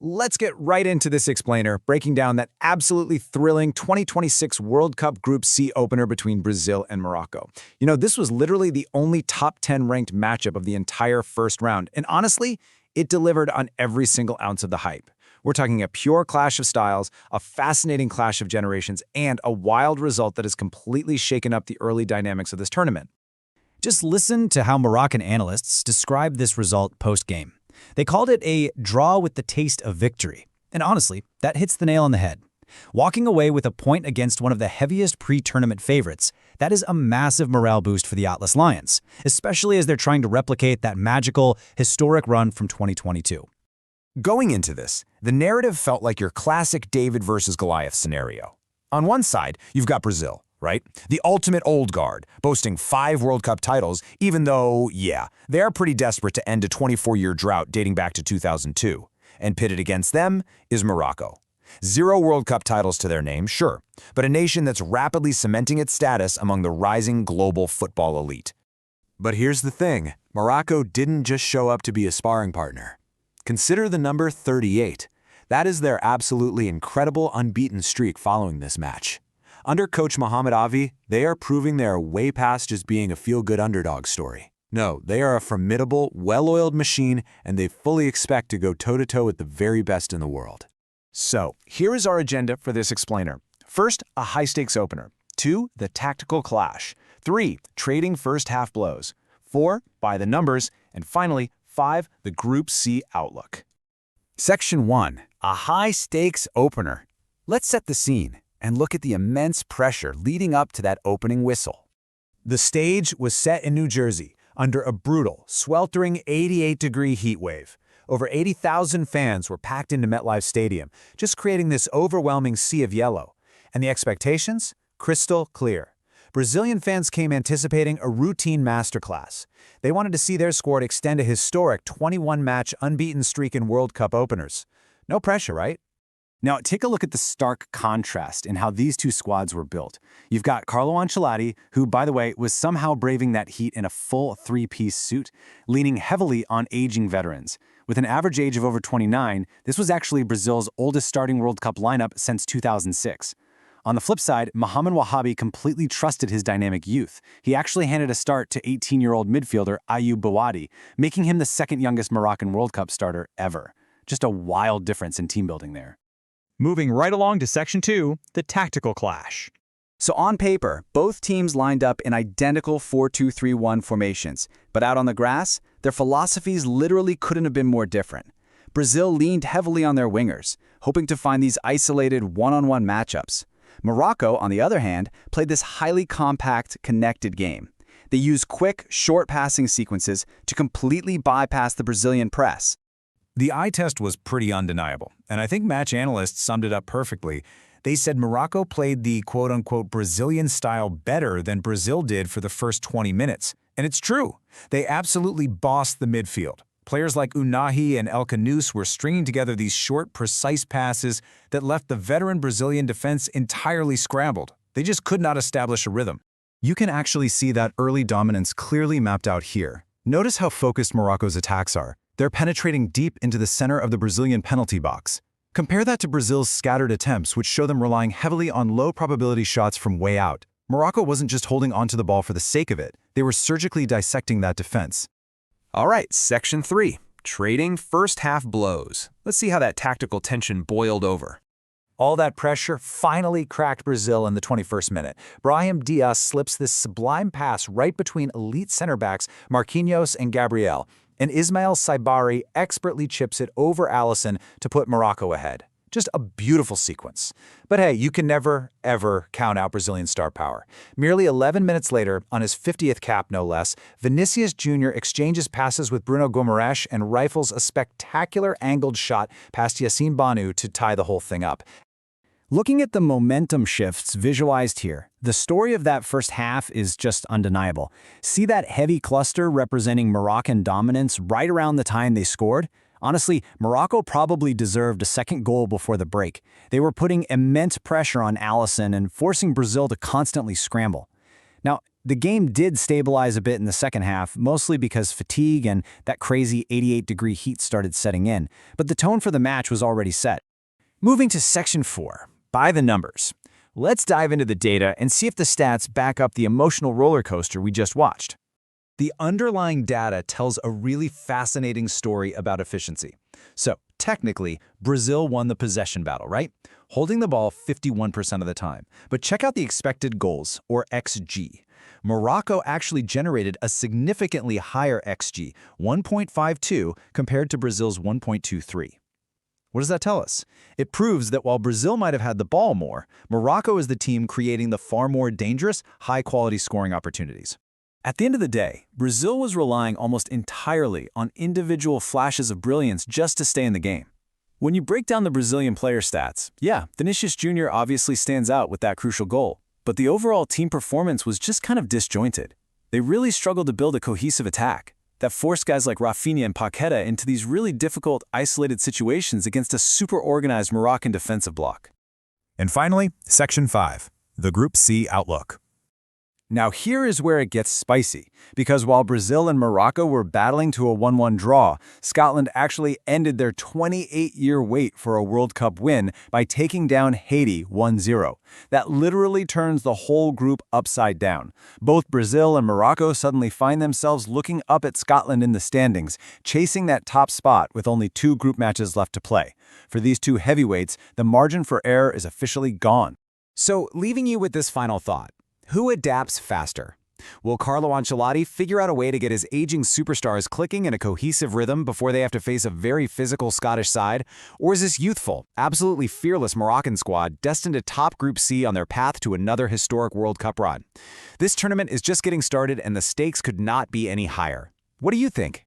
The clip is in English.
Let's get right into this explainer, breaking down that absolutely thrilling 2026 World Cup Group C opener between Brazil and Morocco. This was literally the only top 10 ranked matchup of the entire first round, and honestly, it delivered on every single ounce of the hype. We're talking a pure clash of styles, a fascinating clash of generations, and a wild result that has completely shaken up the early dynamics of this tournament. Just listen to how Moroccan analysts described this result post-game. They called it a draw with the taste of victory. And honestly, that hits the nail on the head. Walking away with a point against one of the heaviest pre-tournament favorites, that is a massive morale boost for the Atlas Lions, especially as they're trying to replicate that magical, historic run from 2022. Going into this, the narrative felt like your classic David versus Goliath scenario. On one side, you've got Brazil, right? The ultimate old guard, boasting 5 World Cup titles, even though, they are pretty desperate to end a 24-year drought dating back to 2002. And pitted against them is Morocco. 0 World Cup titles to their name, sure, but a nation that's rapidly cementing its status among the rising global football elite. But here's the thing, Morocco didn't just show up to be a sparring partner. Consider the number 38. That is their absolutely incredible unbeaten streak following this match. Under coach Mohamed Ouahbi, they are proving they are way past just being a feel-good underdog story. No, they are a formidable, well-oiled machine, and they fully expect to go toe-to-toe with the very best in the world. So, here is our agenda for this explainer. First, a high-stakes opener. 2, the tactical clash. 3, trading first-half blows. 4, by the numbers. And finally, 5, the Group C outlook. Section 1, a high-stakes opener. Let's set the scene and look at the immense pressure leading up to that opening whistle. The stage was set in New Jersey under a brutal, sweltering 88-degree heat wave. Over 80,000 fans were packed into MetLife Stadium, just creating this overwhelming sea of yellow. And the expectations? Crystal clear. Brazilian fans came anticipating a routine masterclass. They wanted to see their squad extend a historic 21-match unbeaten streak in World Cup openers. No pressure, right? Now, take a look at the stark contrast in how these two squads were built. You've got Carlo Ancelotti, who, by the way, was somehow braving that heat in a full 3-piece suit, leaning heavily on aging veterans. With an average age of over 29, this was actually Brazil's oldest starting World Cup lineup since 2006. On the flip side, Mohamed Ouahbi completely trusted his dynamic youth. He actually handed a start to 18-year-old midfielder Mohamed Ouahbi, making him the second youngest Moroccan World Cup starter ever. Just a wild difference in team building there. Moving right along to Section 2, the tactical clash. So on paper, both teams lined up in identical 4-2-3-1 formations, but out on the grass, their philosophies literally couldn't have been more different. Brazil leaned heavily on their wingers, hoping to find these isolated one-on-one matchups. Morocco, on the other hand, played this highly compact, connected game. They used quick, short passing sequences to completely bypass the Brazilian press. The eye test was pretty undeniable, and I think match analysts summed it up perfectly. They said Morocco played the quote-unquote Brazilian style better than Brazil did for the first 20 minutes. And it's true. They absolutely bossed the midfield. Players like Unahi and El Canous were stringing together these short, precise passes that left the veteran Brazilian defense entirely scrambled. They just could not establish a rhythm. You can actually see that early dominance clearly mapped out here. Notice how focused Morocco's attacks are. They're penetrating deep into the center of the Brazilian penalty box. Compare that to Brazil's scattered attempts, which show them relying heavily on low-probability shots from way out. Morocco wasn't just holding onto the ball for the sake of it. They were surgically dissecting that defense. All right, Section 3, trading first-half blows. Let's see how that tactical tension boiled over. All that pressure finally cracked Brazil in the 21st minute. Brahim Díaz slips this sublime pass right between elite center backs Marquinhos and Gabriel, and Ismail Saibari expertly chips it over Alisson to put Morocco ahead. Just a beautiful sequence. But hey, you can never, ever count out Brazilian star power. Merely 11 minutes later, on his 50th cap no less, Vinicius Jr. exchanges passes with Bruno Guimaraes and rifles a spectacular angled shot past Yassine Bonu to tie the whole thing up. Looking at the momentum shifts visualized here, the story of that first half is just undeniable. See that heavy cluster representing Moroccan dominance right around the time they scored? Honestly, Morocco probably deserved a second goal before the break. They were putting immense pressure on Alisson and forcing Brazil to constantly scramble. Now, The game did stabilize a bit in the second half, mostly because fatigue and that crazy 88-degree heat started setting in, but the tone for the match was already set. Moving to Section 4, by the numbers. Let's dive into the data and see if the stats back up the emotional roller coaster we just watched. The underlying data tells a really fascinating story about efficiency. So, technically, Brazil won the possession battle, right? Holding the ball 51% of the time. But check out the expected goals, or XG. Morocco actually generated a significantly higher XG, 1.52, compared to Brazil's 1.23. What does that tell us? It proves that while Brazil might have had the ball more, Morocco is the team creating the far more dangerous, high-quality scoring opportunities. At the end of the day, Brazil was relying almost entirely on individual flashes of brilliance just to stay in the game. When you break down the Brazilian player stats, yeah, Vinicius Jr. obviously stands out with that crucial goal, but the overall team performance was just kind of disjointed. They really struggled to build a cohesive attack that forced guys like Rafinha and Paqueta into these really difficult, isolated situations against a super organized Moroccan defensive block. And finally, Section 5, the Group C outlook. Now here is where it gets spicy, because while Brazil and Morocco were battling to a 1-1 draw, Scotland actually ended their 28-year wait for a World Cup win by taking down Haiti 1-0. That literally turns the whole group upside down. Both Brazil and Morocco suddenly find themselves looking up at Scotland in the standings, chasing that top spot with only 2 group matches left to play. For these two heavyweights, the margin for error is officially gone. So, leaving you with this final thought. Who adapts faster? Will Carlo Ancelotti figure out a way to get his aging superstars clicking in a cohesive rhythm before they have to face a very physical Scottish side? Or is this youthful, absolutely fearless Moroccan squad destined to top Group C on their path to another historic World Cup run? This tournament is just getting started and the stakes could not be any higher. What do you think?